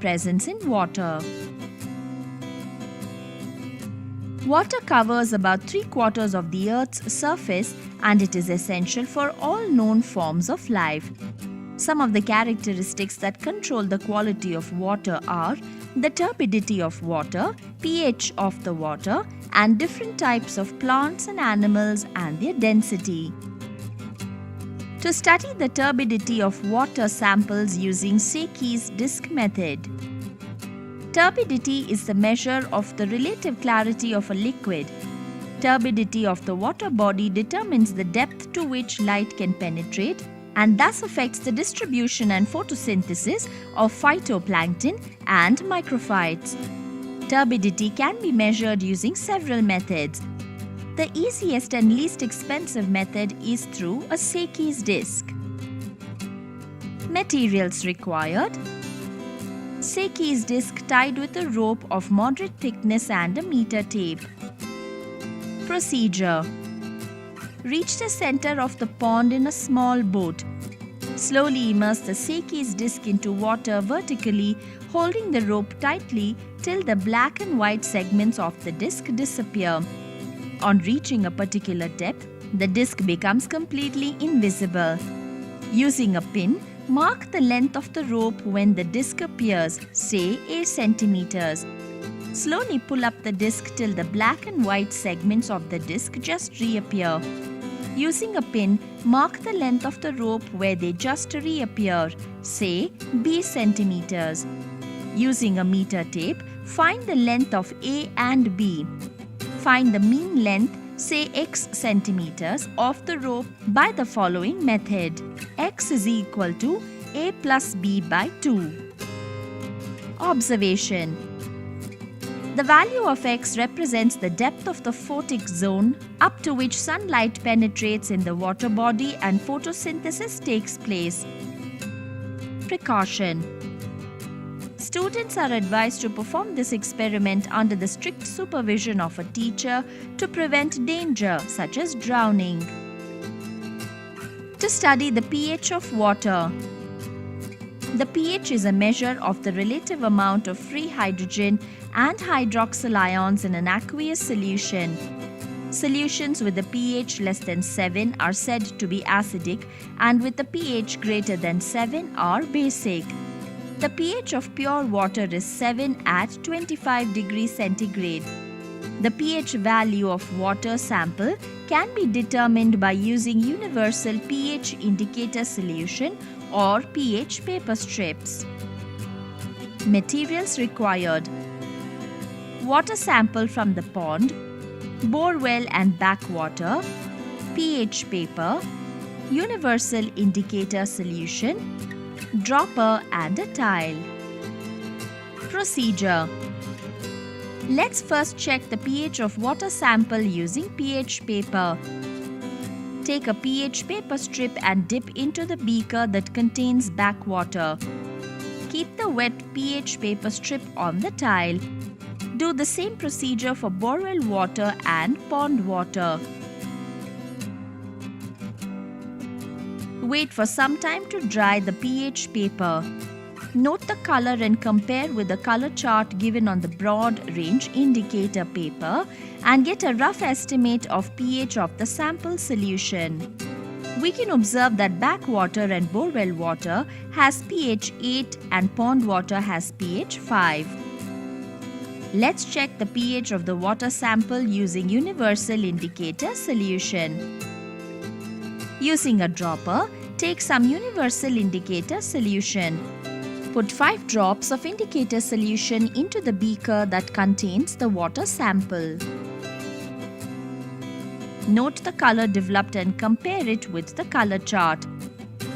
presence in water. Water covers about 3/4 of the Earth's surface and it is essential for all known forms of life. Some of the characteristics that control the quality of water are the turbidity of water, pH of the water, and different types of plants and animals and their density. To study the turbidity of water samples using Secchi's disk method. Turbidity is the measure of the relative clarity of a liquid. Turbidity of the water body determines the depth to which light can penetrate and thus affects the distribution and photosynthesis of phytoplankton and microphytes. Turbidity can be measured using several methods. The easiest and least expensive method is through a Secchi's disk. Materials required: Secchi's disk tied with a rope of moderate thickness and a meter tape. Procedure: reach the center of the pond in a small boat. Slowly immerse the Secchi's disk into water vertically, holding the rope tightly till the black and white segments of the disk disappear. On reaching a particular depth, the disk becomes completely invisible. Using a pin, mark the length of the rope when the disk appears, say 8 centimeters. Slowly pull up the disk till the black and white segments of the disk just reappear. Using a pin, mark the length of the rope where they just reappear, say B centimeters. Using a meter tape, find the length of A and B. Find the mean length, say X centimeters, of the rope by the following method. X is equal to A plus B by 2. Observation: the value of X represents the depth of the photic zone up to which sunlight penetrates in the water body and photosynthesis takes place. Precaution: students are advised to perform this experiment under the strict supervision of a teacher to prevent danger such as drowning. To study the pH of water. The pH is a measure of the relative amount of free hydrogen and hydroxyl ions in an aqueous solution. Solutions with a pH less than 7 are said to be acidic and with a pH greater than 7 are basic. The pH of pure water is 7 at 25 degrees centigrade. The pH value of water sample can be determined by using universal pH indicator solution or pH paper strips. Materials required: water sample from the pond, bore well and backwater, pH paper, universal indicator solution, dropper and a tile. Procedure: let's first check the pH of water sample using pH paper. Take a pH paper strip and dip into the beaker that contains backwater. Keep the wet pH paper strip on the tile. Do the same procedure for borewell water and pond water. Wait for some time to dry the pH paper. Note the color and compare with the color chart given on the broad range indicator paper and get a rough estimate of pH of the sample solution. We can observe that backwater and borewell water has pH 8 and pond water has pH 5. Let's check the pH of the water sample using universal indicator solution. Using a dropper, take some universal indicator solution. Put 5 drops of indicator solution into the beaker that contains the water sample. Note the color developed and compare it with the color chart.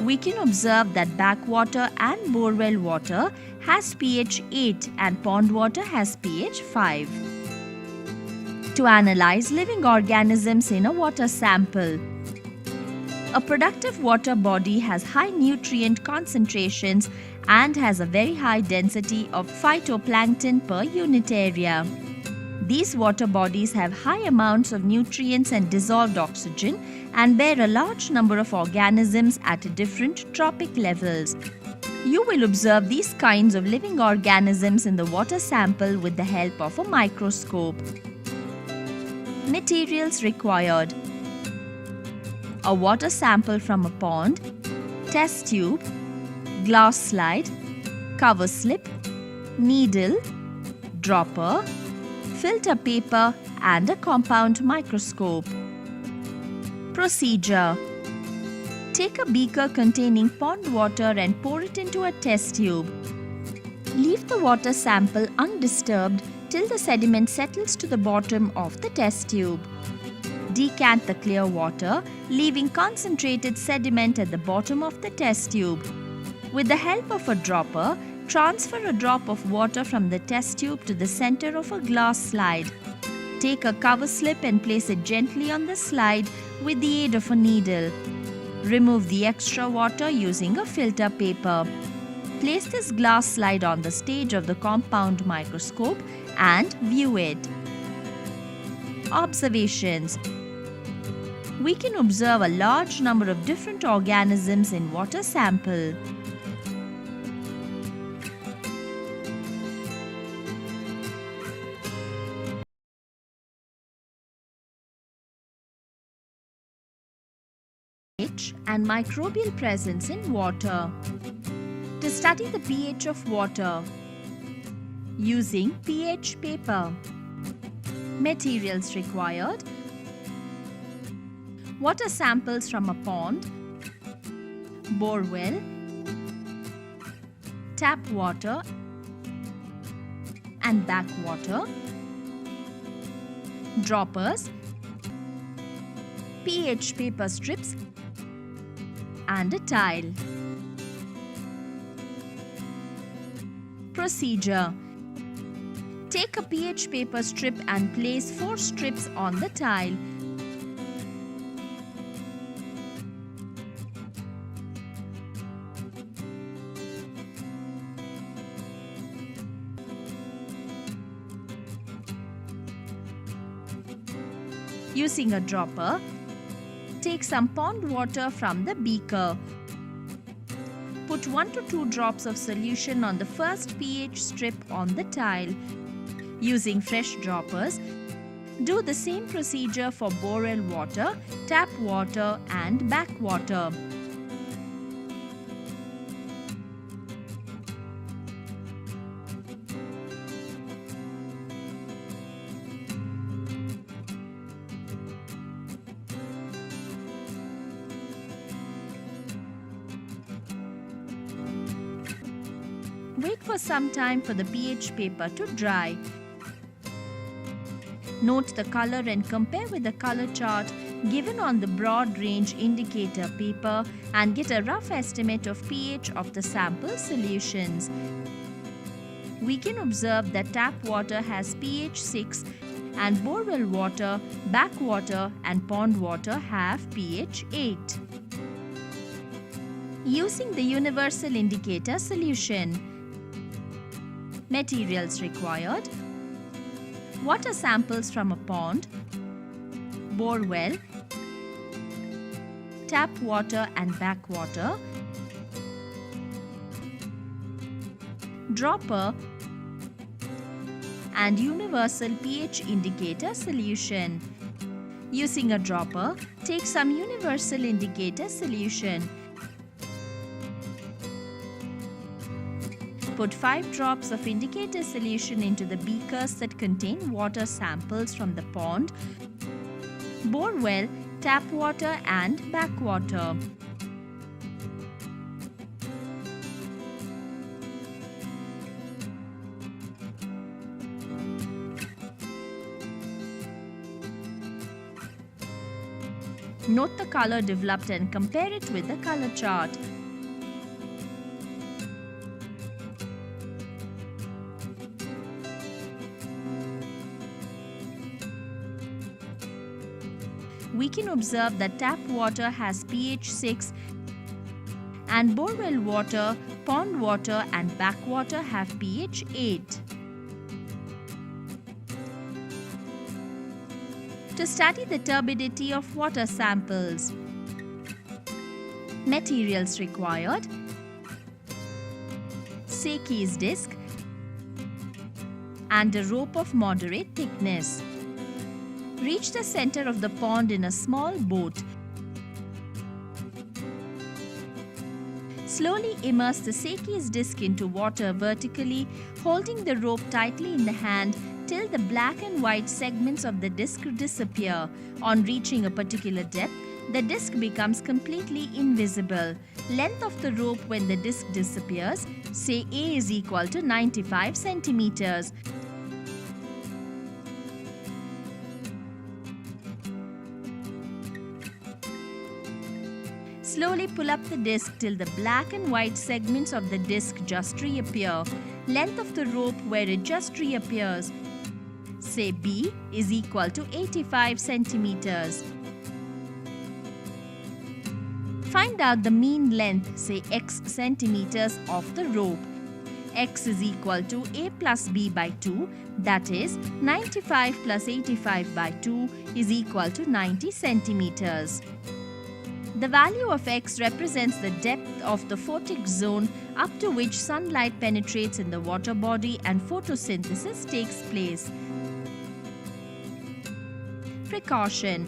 We can observe that backwater and borewell water has pH 8 and pond water has pH 5. To analyze living organisms in a water sample. A productive water body has high nutrient concentrations and has a very high density of phytoplankton per unit area. These water bodies have high amounts of nutrients and dissolved oxygen and bear a large number of organisms at different trophic levels. You will observe these kinds of living organisms in the water sample with the help of a microscope. Materials required: a water sample from a pond, test tube, glass slide, cover slip, needle, dropper, filter paper and a compound microscope. Procedure: take a beaker containing pond water and pour it into a test tube. Leave the water sample undisturbed till the sediment settles to the bottom of the test tube. Decant the clear water, leaving concentrated sediment at the bottom of the test tube. With the help of a dropper, transfer a drop of water from the test tube to the center of a glass slide. Take a cover slip and place it gently on the slide with the aid of a needle. Remove the extra water using a filter paper. Place this glass slide on the stage of the compound microscope and view it. Observations: we can observe a large number of different organisms in water sample. pH and microbial presence in water. To study the pH of water, using pH paper. Materials required: water samples from a pond, bore well, tap water and backwater, droppers, pH paper strips and a tile. Procedure: take a pH paper strip and place 4 strips on the tile. Using a dropper, take some pond water from the beaker. Put 1 to 2 drops of solution on the first pH strip on the tile. Using fresh droppers, do the same procedure for borewell water, tap water and backwater. Wait for some time for the pH paper to dry. Note the color and compare with the color chart given on the broad range indicator paper and get a rough estimate of pH of the sample solutions. We can observe that tap water has pH 6 and borewell water, backwater and pond water have pH 8. Using the universal indicator solution. Materials required: water samples from a pond, bore well, tap water and backwater, dropper and universal pH indicator solution. Using a dropper, take some universal indicator solution. Put 5 drops of indicator solution into the beakers that contain water samples from the pond, bore well, tap water and backwater. Note the color developed and compare it with the color chart. We can observe that tap water has pH 6 and borewell water, pond water and backwater have pH 8. to study the turbidity of water samples. Materials required: Secchi's disc and a rope of moderate thickness. Reach the center of the pond in a small boat. Slowly immerse the Secchi's disc into water vertically, holding the rope tightly in the hand till the black and white segments of the disc disappear. On reaching a particular depth, the disc becomes completely invisible. Length of the rope when the disc disappears, say A is equal to 95 centimeters. Slowly pull up the disc till the black and white segments of the disc just reappear. Length of the rope where it just reappears, say B is equal to 85 centimeters. Find out the mean length, say X centimeters, of the rope. X is equal to A plus B by 2, that is 95 plus 85 by 2 is equal to 90 centimeters. The value of X represents the depth of the photic zone up to which sunlight penetrates in the water body and photosynthesis takes place. Precaution: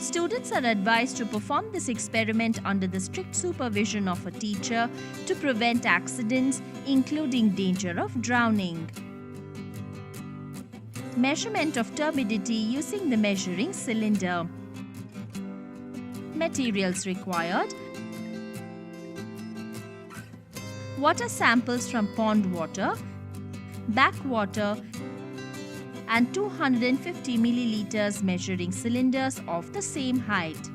students are advised to perform this experiment under the strict supervision of a teacher to prevent accidents, including danger of drowning. Measurement of turbidity using the measuring cylinder. Materials required: water samples from pond water, backwater, and 250 milliliters measuring cylinders of the same height.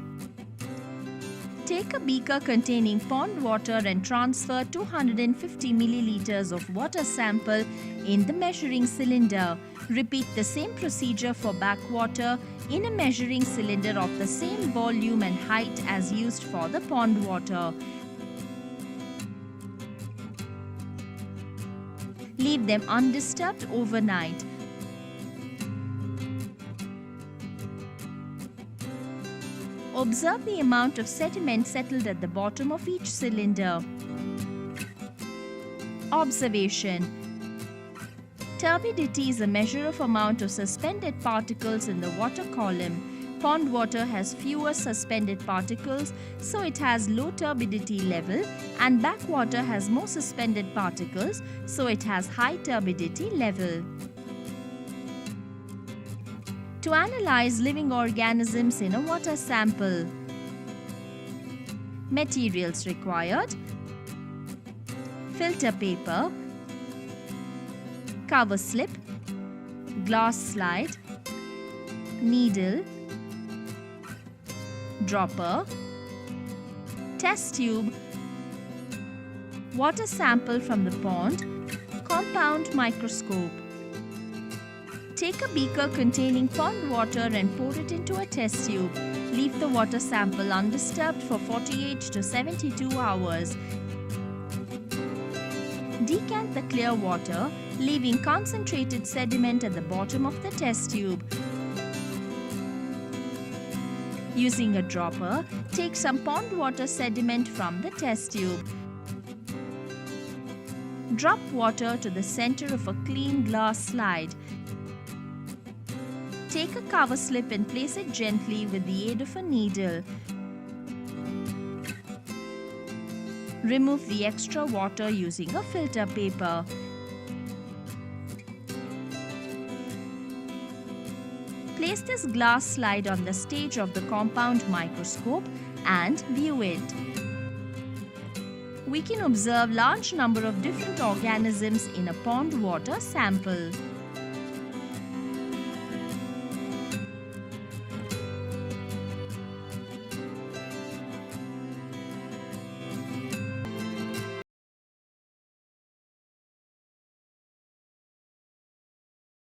Take a beaker containing pond water and transfer 250 milliliters of water sample in the measuring cylinder. Repeat the same procedure for backwater in a measuring cylinder of the same volume and height as used for the pond water. Leave them undisturbed overnight. Observe the amount of sediment settled at the bottom of each cylinder. Observation: turbidity is a measure of amount of suspended particles in the water column. Pond water has fewer suspended particles, so it has low turbidity level, and backwater has more suspended particles, so it has high turbidity level. To analyze living organisms in a water sample. Materials required: filter paper, cover slip, glass slide, needle, dropper, test tube, water sample from the pond, compound microscope. Take a beaker containing pond water and pour it into a test tube. Leave the water sample undisturbed for 48 to 72 hours. Decant the clear water, leaving concentrated sediment at the bottom of the test tube. Using a dropper, take some pond water sediment from the test tube. Drop water to the center of a clean glass slide. Take a cover slip and place it gently with the aid of a needle. Remove the extra water using a filter paper. Place this glass slide on the stage of the compound microscope and view it. We can observe large number of different organisms in a pond water sample.